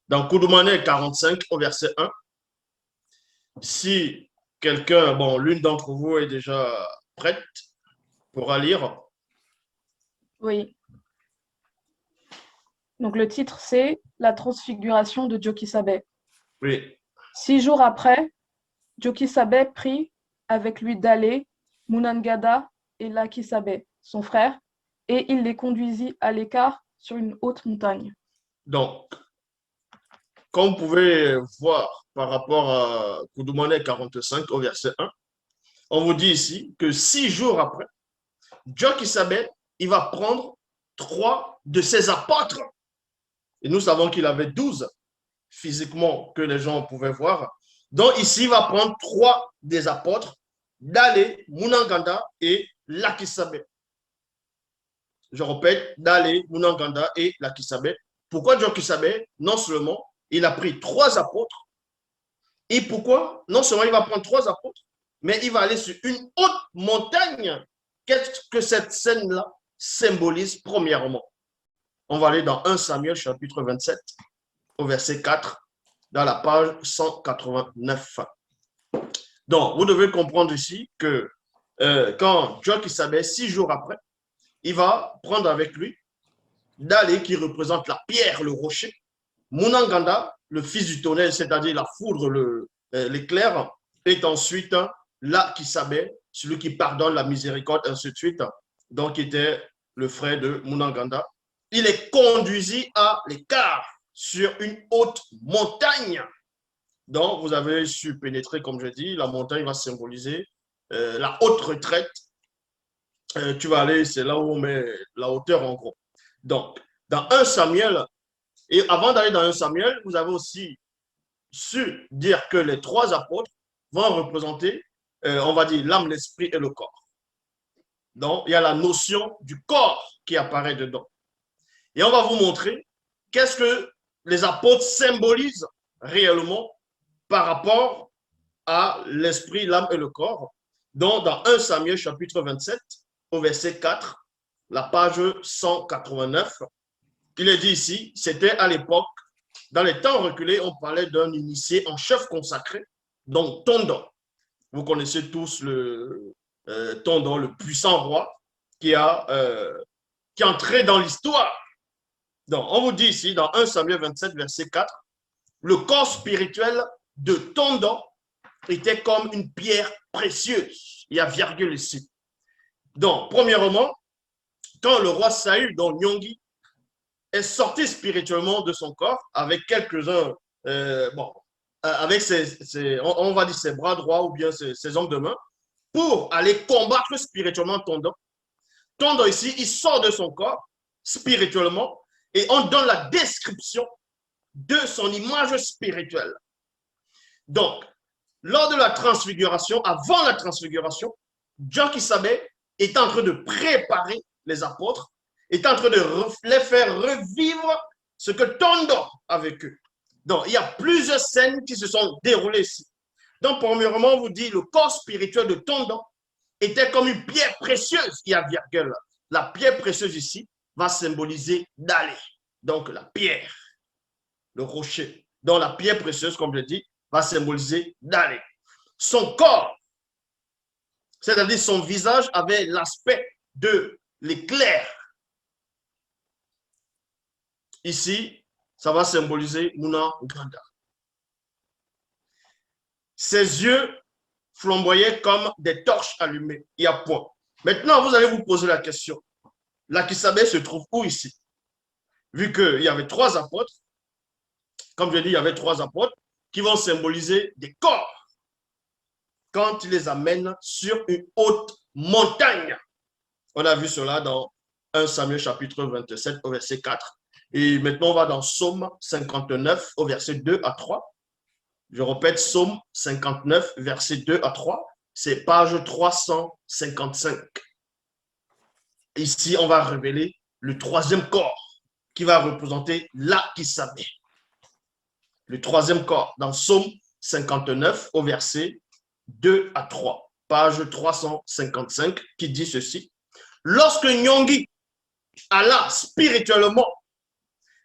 Dans Koudoumane 45 au verset 1. Si quelqu'un, bon, l'une d'entre vous est déjà prête, pourra lire. Oui. Donc le titre, c'est La transfiguration de Jokisabe. Oui. 6 jours après, Jokisabe prit avec lui Dale, Munangada et Lakisabe, son frère, et il les conduisit à l'écart sur une haute montagne. Donc, comme vous pouvez voir par rapport à Koudoumane 45 au verset 1, on vous dit ici que 6 jours après, Jokisabe, il va prendre 3 de ses apôtres. Et nous savons qu'il avait 12 physiquement que les gens pouvaient voir. Donc ici, il va prendre 3 des apôtres, Dale, Munanganda et Lakisabe. Je répète, Dale, Munanganda et Lakisabe. Pourquoi Jokisabe? Non seulement il a pris 3 apôtres, et pourquoi? Non seulement il va prendre 3 apôtres, mais il va aller sur une haute montagne. Qu'est-ce que cette scène-là symbolise premièrement? On va aller dans 1 Samuel chapitre 27 au verset 4 dans la page 189. Donc, vous devez comprendre ici que quand Jokisabe, 6 jours après, il va prendre avec lui Dale qui représente la pierre, le rocher, Munanganda, le fils du tonnerre, c'est-à-dire la foudre, l'éclair, est ensuite Lakisabe, celui qui pardonne la miséricorde, ainsi de suite, donc qui était le frère de Munanganda. Il est conduit à l'écart sur une haute montagne. Donc, vous avez su pénétrer, comme je dis, la montagne va symboliser la haute retraite. Tu vas aller, c'est là où on met la hauteur en gros. Donc, dans 1 Samuel, et avant d'aller dans 1 Samuel, vous avez aussi su dire que les 3 apôtres vont représenter, on va dire, l'âme, l'esprit et le corps. Donc, il y a la notion du corps qui apparaît dedans. Et on va vous montrer qu'est-ce que les apôtres symbolisent réellement par rapport à l'esprit, l'âme et le corps. Donc, dans 1 Samuel chapitre 27, au verset 4, la page 189, il est dit ici, c'était à l'époque, dans les temps reculés, on parlait d'un initié en chef consacré, donc Tondon. Vous connaissez tous le Tondon, le puissant roi qui est entré dans l'histoire. Donc, on vous dit ici, dans 1 Samuel 27, verset 4, le corps spirituel de Tondon était comme une pierre précieuse. Il y a virgule ici. Donc, premièrement, quand le roi Saül, donc Nyongi, est sorti spirituellement de son corps avec quelques-uns, avec on va dire ses bras droits ou bien ses hommes de main, pour aller combattre spirituellement Tondon. Tondon ici, il sort de son corps spirituellement et on donne la description de son image spirituelle. Donc, lors de la transfiguration, avant la transfiguration, Jokisabe est en train de préparer les apôtres, est en train de les faire revivre ce que Tondon a vécu. Donc, il y a plusieurs scènes qui se sont déroulées ici. Donc, premièrement, on vous dit le corps spirituel de Tondon était comme une pierre précieuse. Il y a virgule. La pierre précieuse ici va symboliser Dale. Donc, la pierre, le rocher. Donc, la pierre précieuse, comme je dis, va symboliser Dale. Son corps, c'est-à-dire son visage, avait l'aspect de l'éclair. Ici, ça va symboliser Muna Ganda. Ses yeux flamboyaient comme des torches allumées. Il y a point. Maintenant, vous allez vous poser la question. Lakisabe se trouve où ici? Vu qu'il y avait 3 apôtres, comme je dis, il y avait 3 apôtres qui vont symboliser des corps quand il les amène sur une haute montagne. On a vu cela dans 1 Samuel chapitre 27 au verset 4. Et maintenant, on va dans Psaume 59 au verset 2 à 3. Je répète, Psaume 59, verset 2 à 3. C'est page 355. Ici, on va révéler le 3e corps qui va représenter l'Akisabe. Le 3e corps dans Psaume 59 au verset 2 à 3. Page 355 qui dit ceci. Lorsque Nyongi alla spirituellement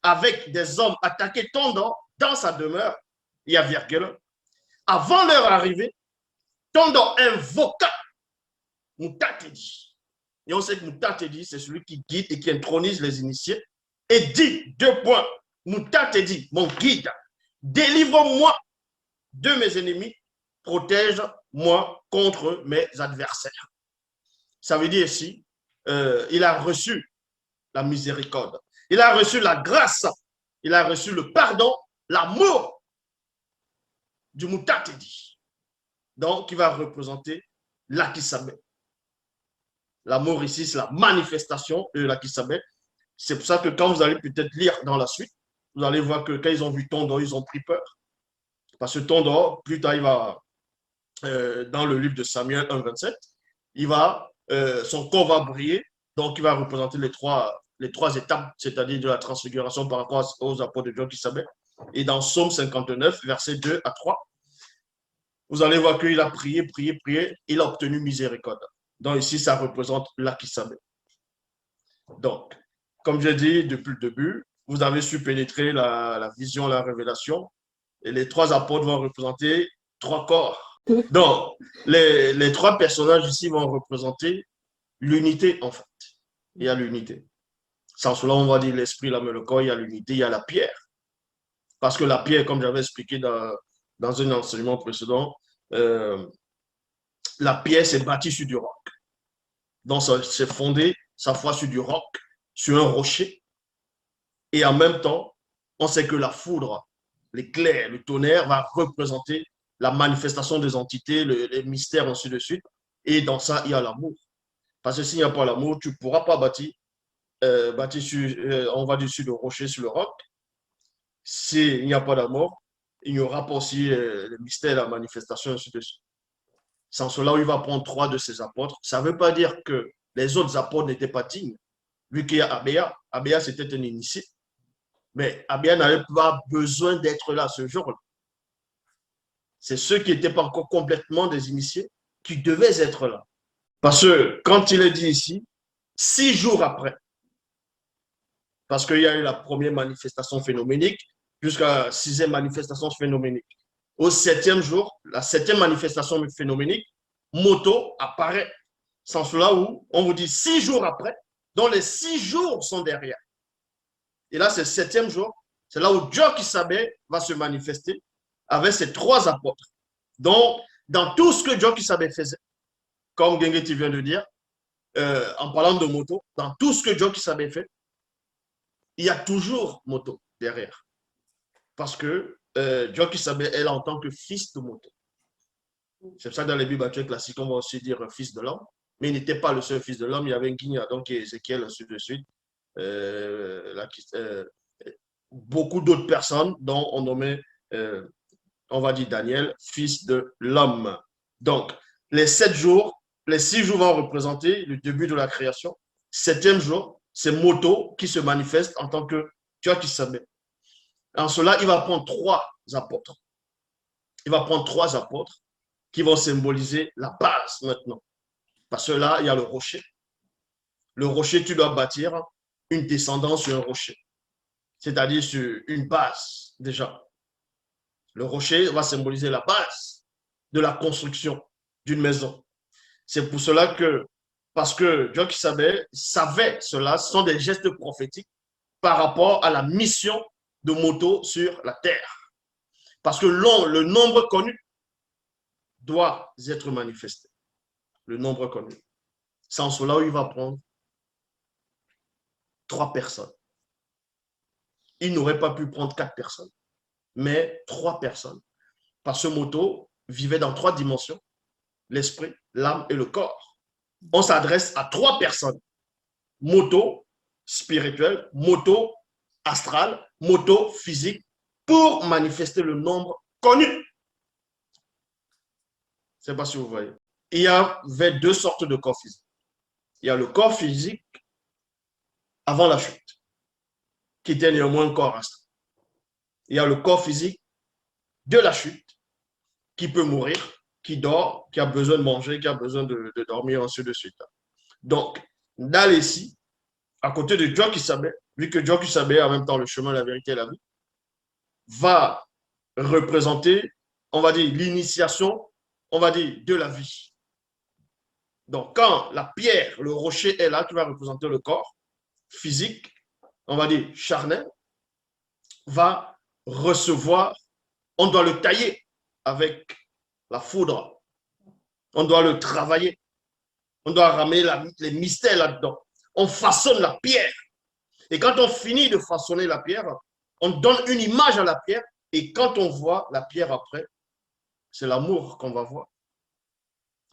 avec des hommes attaquer Tondon, dans sa demeure, il y a virgule, avant leur arrivée, Tondo invoqua Mutatedi. Et on sait que Mutatedi, c'est celui qui guide et qui intronise les initiés. Et dit, deux points, Mutatedi, mon guide, délivre-moi de mes ennemis, protège-moi contre mes adversaires. Ça veut dire ici, il a reçu la miséricorde, il a reçu la grâce, il a reçu le pardon, l'amour du Mutatedi. Donc, qui va représenter l'Akisame. L'amour ici, c'est la manifestation de l'Akisame. C'est pour ça que quand vous allez peut-être lire dans la suite, vous allez voir que quand ils ont vu Tondo, ils ont pris peur. Parce que Tondo, plus tard, il va, dans le livre de Samuel 1,27, son corps va briller, donc il va représenter les trois étapes, c'est-à-dire de la transfiguration par rapport aux apôtres de Dieu qui savaient. Et dans Psaume 59, versets 2 à 3, vous allez voir qu'il a prié, il a obtenu miséricorde. Donc ici, ça représente l'Akisame. Donc, comme j'ai dit depuis le début, vous avez su pénétrer la vision, la révélation, et les trois apôtres vont représenter trois corps. Donc, les trois personnages ici vont représenter l'unité, en fait. Il y a l'unité. Sans cela, on va dire l'esprit, l'âme et le corps, il y a l'unité, il y a la pierre. Parce que la pierre, comme j'avais expliqué dans un enseignement précédent, la pierre s'est bâtie sur du roc. Donc, c'est fondé sa foi sur du roc, sur un rocher. Et en même temps, on sait que la foudre, l'éclair, le tonnerre va représenter la manifestation des entités, les mystères, ainsi de suite. Et dans ça, il y a l'amour. Parce que s'il n'y a pas l'amour, tu ne pourras pas bâtir sur, on va dire sur le rocher, sur le roc. S'il n'y a pas d'amour, il n'y aura pas aussi le mystère, la manifestation, ainsi de suite. Sans cela, il va prendre trois de ses apôtres. Ça ne veut pas dire que les autres apôtres n'étaient pas dignes, vu qu'il y a Abéa. Abéa, c'était un initié. Mais Abéa n'avait pas besoin d'être là ce jour-là. C'est ceux qui n'étaient pas encore complètement des initiés qui devaient être là. Parce que quand il est dit ici, 6 jours après, parce qu'il y a eu la première manifestation phénoménique jusqu'à la 6e manifestation phénoménique. Au 7e jour, la 7e manifestation phénoménique, Moto apparaît. Sans cela où on vous dit 6 jours après, dont les 6 jours sont derrière. Et là, c'est le 7e jour, c'est là où Dieu qui savait va se manifester avec ses trois apôtres. Donc, dans tout ce que Dieu qui savait faisait, comme Gengeti vient de dire, en parlant de Moto, dans tout ce que Dieu qui savait fait, il y a toujours Moto derrière. Parce que Dieu qui savait, elle en tant que fils de Moto. C'est pour ça que dans les Bibles classiques, on va aussi dire fils de l'homme. Mais il n'était pas le seul fils de l'homme, il y avait Guigna, donc Ézéchiel, ainsi de suite. Beaucoup d'autres personnes dont on nommait, on va dire Daniel, fils de l'homme. Donc, les 7 jours, les 6 jours vont représenter le début de la création. 7e jour, c'est Moto qui se manifeste en tant que Dieu qui savait. En cela, il va prendre 3 apôtres. Il va prendre 3 apôtres qui vont symboliser la base maintenant. Parce que là, il y a le rocher. Le rocher, tu dois bâtir une descendance sur un rocher. C'est-à-dire sur une base, déjà. Le rocher va symboliser la base de la construction d'une maison. C'est pour cela que, parce que Dieu qui savait cela, ce sont des gestes prophétiques par rapport à la mission de Moto sur la terre. Parce que le nombre connu doit être manifesté. Le nombre connu. Sans cela, il va prendre 3 personnes. Il n'aurait pas pu prendre 4 personnes, mais 3 personnes. Parce que Moto vivait dans 3 dimensions, l'esprit, l'âme et le corps. On s'adresse à 3 personnes. Moto spirituel, Moto astral, Moto physique, pour manifester le nombre connu. Je ne sais pas si vous voyez. Il y avait 2 sortes de corps physiques. Il y a le corps physique avant la chute, qui était néanmoins un corps astral. Il y a le corps physique de la chute, qui peut mourir, qui dort, qui a besoin de manger, qui a besoin de dormir, ainsi de suite. Donc, dans ici, à côté de Dieu qui savait, vu que Dieu qui savait en même temps le chemin, la vérité et la vie, va représenter, on va dire, l'initiation, on va dire, de la vie. Donc, quand la pierre, le rocher est là, qui va représenter le corps physique, on va dire charnel, va recevoir, on doit le tailler avec la foudre, on doit le travailler, on doit ramener les mystères là-dedans. On façonne la pierre. Et quand on finit de façonner la pierre, on donne une image à la pierre. Et quand on voit la pierre après, c'est l'amour qu'on va voir.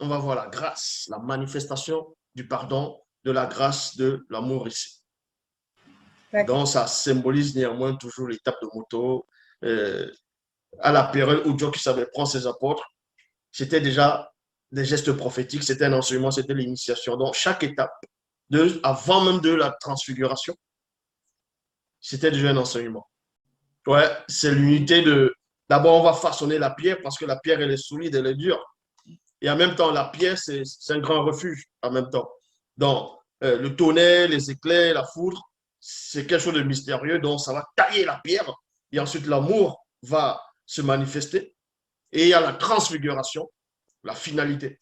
On va voir la grâce, la manifestation du pardon, de la grâce, de l'amour ici. Donc, ça symbolise néanmoins toujours l'étape de moto. À la période où Dieu qui savait prendre ses apôtres, c'était déjà des gestes prophétiques, c'était un enseignement, c'était l'initiation. Donc, chaque étape, avant même de la transfiguration, c'était déjà un enseignement. Ouais, c'est l'unité de... D'abord, on va façonner la pierre parce que la pierre, elle est solide, elle est dure. Et en même temps, la pierre, c'est un grand refuge en même temps. Donc, le tonnerre, les éclairs, la foudre, c'est quelque chose de mystérieux. Donc, ça va tailler la pierre. Et ensuite, l'amour va se manifester. Et il y a la transfiguration, la finalité.